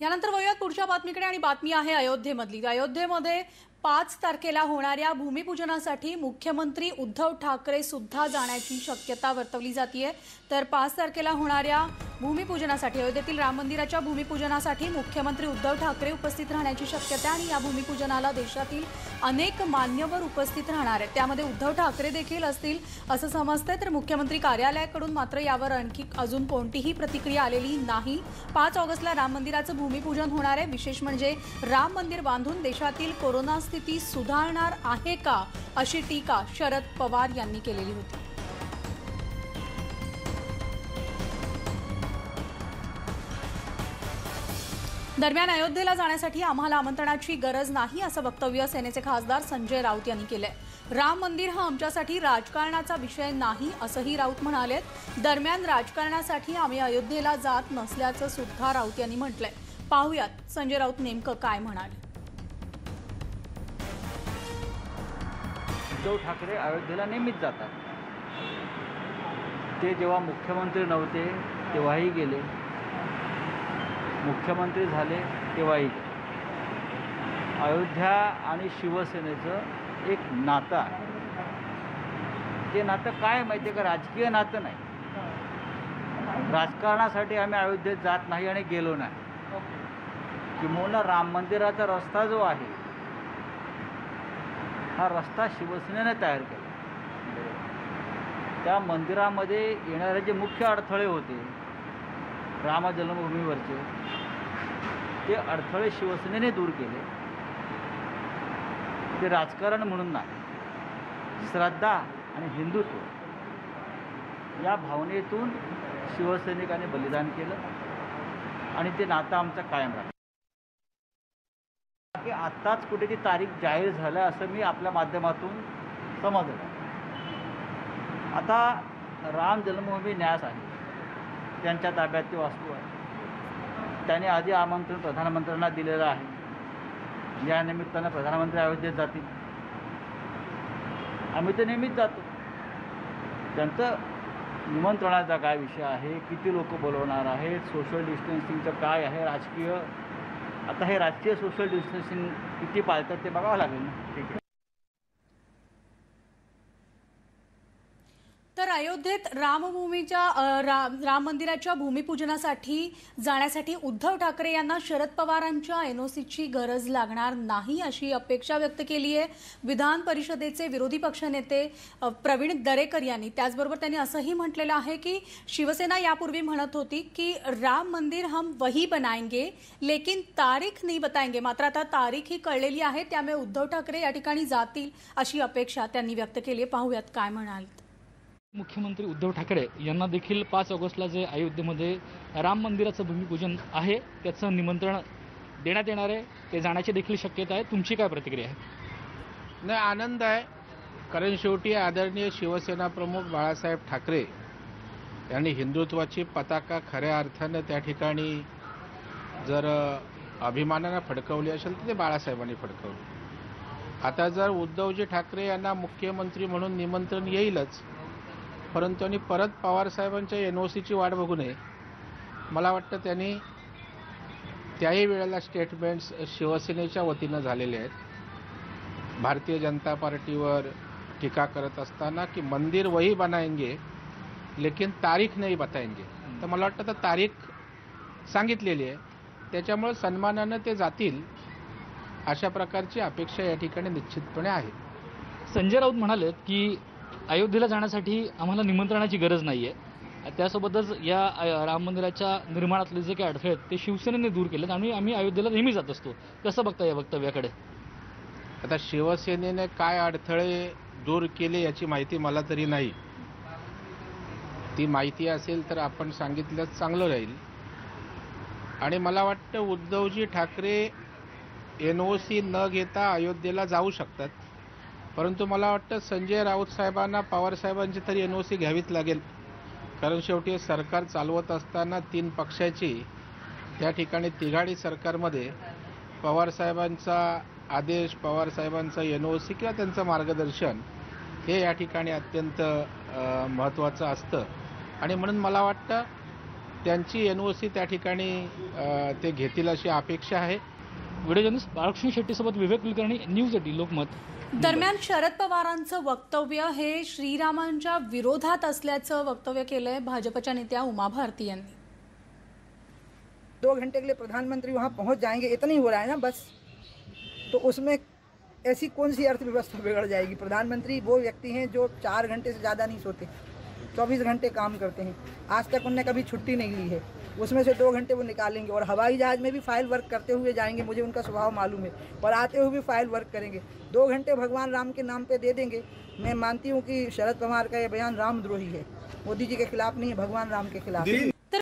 यानंतर वळूयात पुढच्या बातमीकडे आणि बातमी आहे अयोध्येमधली। अयोध्येमध्ये 5 तारखेला होणाऱ्या भूमिपूजनासाठी मुख्यमंत्री उद्धव ठाकरे सुद्धा जाण्याची शक्यता वर्तवली जाते। तर 5 तारखेला होणाऱ्या भूमिपूजनासाठी अयोध्येतील राम मंदिराच्या भूमिपूजनासाठी मुख्यमंत्री उद्धव ठाकरे उपस्थित राहण्याची शक्यता आणि या भूमिपूजनाला देशातील अनेक मान्यवर उपस्थित राहणार आहेत। त्यामध्ये उद्धव ठाकरे देखील असतील असं समजतंय। तर मुख्यमंत्री कार्यालयाकडून मात्र यावर आणखी अजून कोणतीही प्रतिक्रिया आलेली नाही। 5 ऑगस्टला राम मंदिराचं भूमिपूजन होणार आहे। विशेष म्हणजे राम मंदिर बांधून देशातील कोरोना स्थिती सुधारणार आहे का अशी टीका शरद पवार यांनी केलेली होती। दरम्यान अयोध्येला जाण्यासाठी आम्हाला आमंत्रणाची गरज नाही असं वक्तव्य सेनेचे खासदार संजय राऊत यांनी केलंय। राम मंदिर हा आमच्यासाठी राजकारणाचा विषय नाही असंही राऊत म्हणाले। दरम्यान राजकारणासाठी आम्ही अयोध्येला जात नसल्याचं सुद्धा राऊत यांनी म्हटलंय। पाहूयात संजय राऊत नेमकं काय म्हणाले। उद्धव ठाकरे अयोध्येला नेहमीच जातात। ते जेव्हा मुख्यमंत्री नव्हते तेव्हाही गेले, मुख्यमंत्री झाले तेव्हाही गेले। अयोध्या आणि शिवसेनेचं एक नातं आहे। ते नातं काय माहिती आहे का? राजकीय नातं नाही। राजकारणासाठी आम्ही अयोध्येत जात नाही आणि गेलो नाही। किंबहुना राम मंदिराचा रस्ता जो आहे हा रस्ता शिवसेनेने तयार केला। त्या मंदिरामध्ये येणारे जे मुख्य अडथळे होते राम जन्मभूमीवरचे, ते अडथळे शिवसेनेने दूर केले। ते राजकारण म्हणून नाही, श्रद्धा आणि हिंदुत्व या भावनेतून शिवसैनिकांनी बलिदान केलं आणि ते नातं आमचं कायम राहिलं। की आत्ताच कुठे ती तारीख जाहीर झालं असं मी आपल्या माध्यमातून समजलं। आता राम जन्मभूमी न्यास आहे, त्यांच्या ताब्यात ती वास्तू आहे। त्याने आधी आमंत्रण प्रधानमंत्र्यांना दिलेलं आहे। या निमित्तानं प्रधानमंत्री अयोध्येत जातील। आम्ही तर नेहमीच जातो। त्यांचं निमंत्रणाचा काय विषय आहे, किती लोक बोलवणार आहेत, सोशल डिस्टन्सिंगचं काय आहे, राजकीय आता हे राजकीय सोशल डिस्टन्सिंग किती पाळतात ते बघावं लागेल ना। ठीक आहे। तर अयोध्येत राम मंदिराच्या भूमिपूजनासाठी जाण्यासाठी उद्धव ठाकरे यांना शरद पवारांच्या एनओसीची गरज लागणार नाही अशी अपेक्षा व्यक्त केली आहे विधान परिषदेचे विरोधी पक्षनेते प्रवीण दरेकर यांनी। त्याचबरोबर त्यांनी असंही म्हटलेलं आहे की शिवसेना यापूर्वी म्हणत होती की राम मंदिर हम वही बनाएंगे लेकिन तारीख नहीं बताएंगे। मात्र आता तारीख ही कळलेली आहे, त्यामुळे उद्धव ठाकरे या ठिकाणी जातील अशी अपेक्षा त्यांनी व्यक्त केली आहे। पाहूयात काय म्हणाल। मुख्यमंत्री उद्धव ठाकरे यांना देखील 5 ऑगस्टला जे अयोध्येमध्ये राम मंदिराचं भूमिपूजन आहे त्याचं निमंत्रण देण्यात येणार आहे। ते जाण्याची देखील शक्यता आहे। तुमची काय प्रतिक्रिया आहे? नाही, आनंद आहे, कारण शेवटी आदरणीय शिवसेना प्रमुख बाळासाहेब ठाकरे यांनी हिंदुत्वाची पताका खऱ्या अर्थानं त्या ठिकाणी जर अभिमानानं फडकवली असेल तर ते बाळासाहेबांनी फडकवली। आता जर उद्धवजी ठाकरे यांना मुख्यमंत्री म्हणून निमंत्रण येईलच, परंतु त्यांनी परत पवारसाहेबांच्या एनओसीची वाट बघू नये। मला वाटतं त्यांनी त्याही वेळेला स्टेटमेंट्स शिवसेनेच्या वतीनं झालेले आहेत। भारतीय जनता पार्टीवर टीका करत असताना की मंदिर वही बनाएंगे लेकिन तारीख नहीं बताएंगे, तर मला वाटतं तर तारीख सांगितलेली आहे, त्याच्यामुळे सन्मानानं ते जातील अशा प्रकारची अपेक्षा या ठिकाणी निश्चितपणे आहे। संजय राऊत म्हणाले की अयोध्येला जाण्यासाठी आम्हाला निमंत्रणाची गरज नाही आहे। त्यासोबतच या राम मंदिराच्या निर्माणातले जे काही अडथळे आहेत ते शिवसेनेने दूर केलेत आणि आम्ही अयोध्येला नेहमी जात असतो। कसं बघता या वक्तव्याकडे? आता शिवसेनेने काय अडथळे दूर केले याची माहिती मला तरी नाही। ती माहिती असेल तर आपण सांगितलं चांगलं राहील। आणि मला वाटतं उद्धवजी ठाकरे एनओसी न घेता अयोध्येला जाऊ शकतात, परंतु मला वाटतं संजय राऊत साहेबांना पवारसाहेबांची तरी एनओसी घ्यावीच लागेल, कारण शेवटी सरकार चालवत असताना 3 पक्षाची त्या ठिकाणी तिघाडी सरकारमध्ये पवारसाहेबांचा आदेश, पवारसाहेबांचा एनओसी किंवा त्यांचं मार्गदर्शन हे या ठिकाणी अत्यंत महत्त्वाचं असतं। आणि म्हणून मला वाटतं त्यांची NOC त्या ठिकाणी ते घेतील अशी अपेक्षा आहे. व्हिडिओ जर्नलिस्ट बाळकृष्ण शेट्टीसोबत विवेक कुलकर्णी, न्यूज 18 लोकमत. दरम्यान शरद पवारांचं वक्तव्य हे श्रीरामांच्या विरोधात असल्याचं वक्तव्य केलंय भाजपच्या नेत्या उमा भारती यांनी. 2 घंटे के लिए प्रधानमंत्री वहाँ पहुँच जाएंगे, इतना ही हो रहा है ना बस, तो उसमें ऐसी कौन सी अर्थव्यवस्था बिगड़ जाएगी। प्रधानमंत्री वो व्यक्ति हैं जो 4 घंटे से ज़्यादा नहीं सोते, 24 घंटे काम करते हैं, आज तक उनने कभी छुट्टी नहीं ली है, उसमें से 2 घंटे वो निकालेंगे और हवाई जहाज़ में भी फाइल वर्क करते हुए जाएंगे, मुझे उनका स्वभाव मालूम है, और आते हुए भी फाइल वर्क करेंगे। 2 घंटे भगवान राम के नाम पे दे देंगे। मैं मानती हूँ कि शरद पवार का ये बयान रामद्रोही है, मोदी जी के खिलाफ नहीं है, भगवान राम के खिलाफ है।